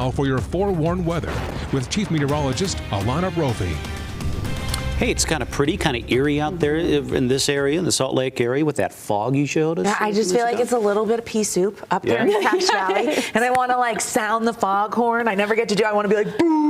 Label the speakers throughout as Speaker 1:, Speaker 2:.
Speaker 1: Now for your forewarned weather with Chief Meteorologist Alana Brophy.
Speaker 2: Hey, it's kind of pretty, kind of eerie out there in this area, in the Salt Lake area, with that fog you showed us.
Speaker 3: Yeah, I just feel like it's a little bit of pea soup up there in Cache Valley, and I want to like sound the foghorn. I never get to do. I want to be like, boo.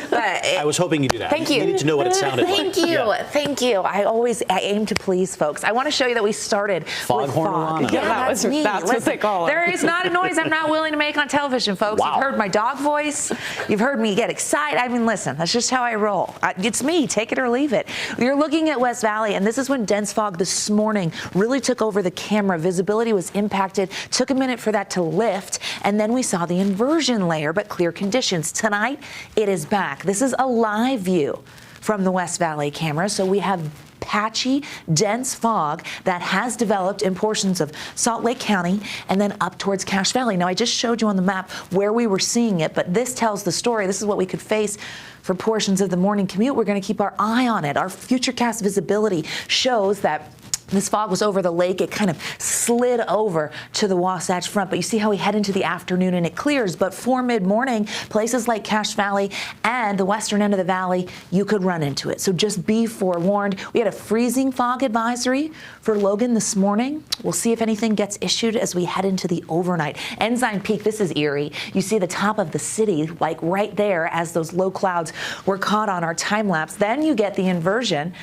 Speaker 3: But
Speaker 2: I was hoping you do that.
Speaker 3: Thank you.
Speaker 2: You need to know what it sounded like.
Speaker 3: Thank you. Thank you. I aim to please folks. I want to show you that we started
Speaker 2: Foghorn
Speaker 3: with fog.
Speaker 2: Alana.
Speaker 3: Yeah,
Speaker 4: that's
Speaker 3: me.
Speaker 4: That's what they call it.
Speaker 3: There is not a noise I'm not willing to make on television, folks.
Speaker 2: Wow.
Speaker 3: You've heard my dog voice. You've heard me get excited. I mean, listen, that's just how I roll. It's me. Take it or leave it. You're looking at West Valley, and this is when dense fog this morning really took over the camera. Visibility was impacted. Took a minute for that to lift, and then we saw the inversion layer, but clear conditions. Tonight, it is back. This is a live view from the West Valley camera, so we have patchy, dense fog that has developed in portions of Salt Lake County and then up towards Cache Valley. Now, I just showed you on the map where we were seeing it, but this tells the story. This is what we could face for portions of the morning commute. We're going to keep our eye on it. Our futurecast visibility shows that this fog was over the lake. It kind of slid over to the Wasatch Front, but you see how we head into the afternoon and it clears. But for mid-morning, places like Cache Valley and the western end of the valley, you could run into it. So just be forewarned. We had a freezing fog advisory for Logan this morning. We'll see if anything gets issued as we head into the overnight. Ensign Peak, this is eerie. You see the top of the city, like right there as those low clouds were caught on our time lapse. Then you get the inversion,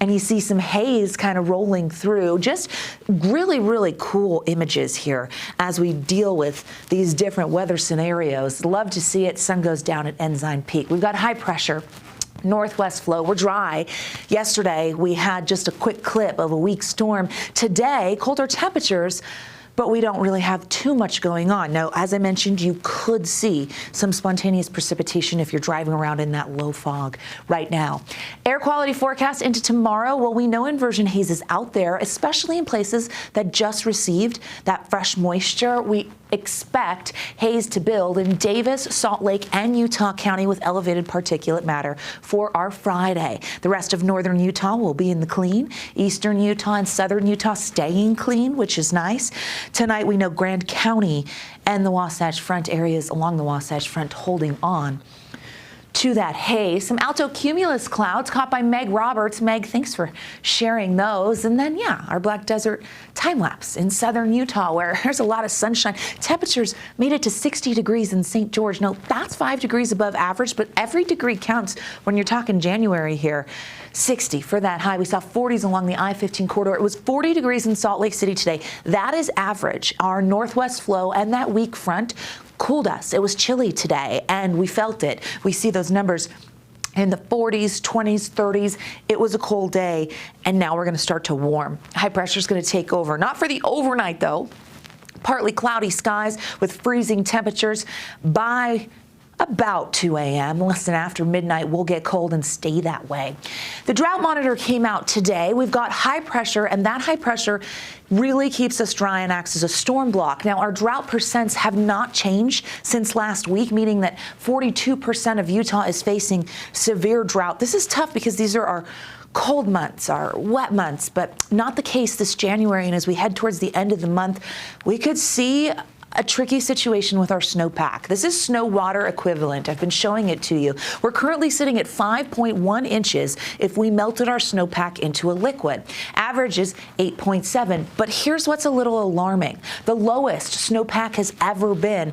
Speaker 3: and you see some haze kind of rolling through. Just really, really cool images here as we deal with these different weather scenarios. Love to see it. Sun goes down at Ensign Peak. We've got high pressure. Northwest flow. We're dry. Yesterday, we had just a quick clip of a weak storm. Today, colder temperatures, but we don't really have too much going on. Now, as I mentioned, you could see some spontaneous precipitation if you're driving around in that low fog right now. Air quality forecast into tomorrow. Well, we know inversion haze is out there, especially in places that just received that fresh moisture. We expect haze to build in Davis, Salt Lake, and Utah County with elevated particulate matter for our Friday. The rest of northern Utah will be in the clean. Eastern Utah and southern Utah staying clean, which is nice. Tonight, we know Grand County and the Wasatch Front areas along the Wasatch Front holding on to that haze. Some alto cumulus clouds caught by Meg Roberts. Meg, thanks for sharing those. And then, yeah, our Black Desert time lapse in southern Utah where there's a lot of sunshine. Temperatures made it to 60 degrees in St. George. Now, that's 5 degrees above average, but every degree counts when you're talking January here. 60 for that high. We saw 40s along the I-15 corridor. It was 40 degrees in Salt Lake City today. That is average. Our northwest flow and that weak front cooled us. It was chilly today, and we felt it. We see those numbers in the 40s, 20s, 30s. It was a cold day, and now we're going to start to warm. High pressure is going to take over. Not for the overnight, though. Partly cloudy skies with freezing temperatures by about 2 a.m. Less than after midnight, we'll get cold and stay that way. The drought monitor came out today. We've got high pressure, and that high pressure really keeps us dry and acts as a storm block. Now, our drought percents have not changed since last week, meaning that 42% of Utah is facing severe drought. This is tough because these are our cold months, our wet months, but not the case this January. And as we head towards the end of the month, we could see a tricky situation with our snowpack. This is snow water equivalent. I've been showing it to you. We're currently sitting at 5.1 inches if we melted our snowpack into a liquid. Average is 8.7, but here's what's a little alarming. The lowest snowpack has ever been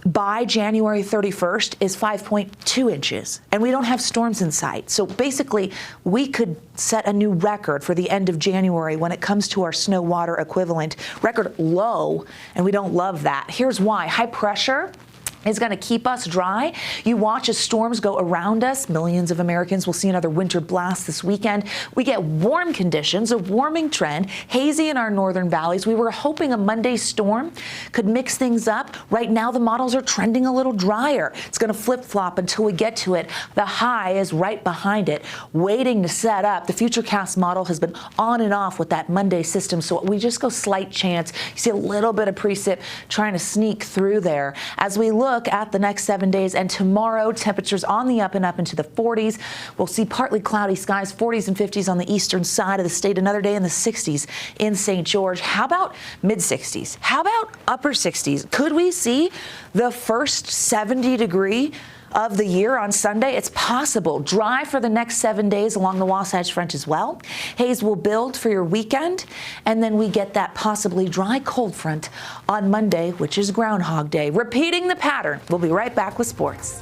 Speaker 3: by January 31st is 5.2 inches, and we don't have storms in sight. So basically, we could set a new record for the end of January when it comes to our snow water equivalent. Record low, and we don't love that. Here's why. High pressure is going to keep us dry. You watch as storms go around us. Millions of Americans will see another winter blast this weekend. We get warm conditions, a warming trend, hazy in our northern valleys. We were hoping a Monday storm could mix things up. Right now, the models are trending a little drier. It's going to flip-flop until we get to it. The high is right behind it, waiting to set up. The Futurecast model has been on and off with that Monday system, so we just go slight chance. You see a little bit of precip trying to sneak through there. As we look look at the next 7 days, and tomorrow temperatures on the up and up into the 40s. We'll see partly cloudy skies, 40s and 50s on the eastern side of the state. Another day in the 60s in St. George. How about mid 60s? How about upper 60s? Could we see the first 70-degree of the year on Sunday? It's possible. Dry for the next 7 days along the Wasatch Front as well. Haze will build for your weekend, and then we get that possibly dry cold front on Monday, which is Groundhog Day. Repeating the pattern. We'll be right back with sports.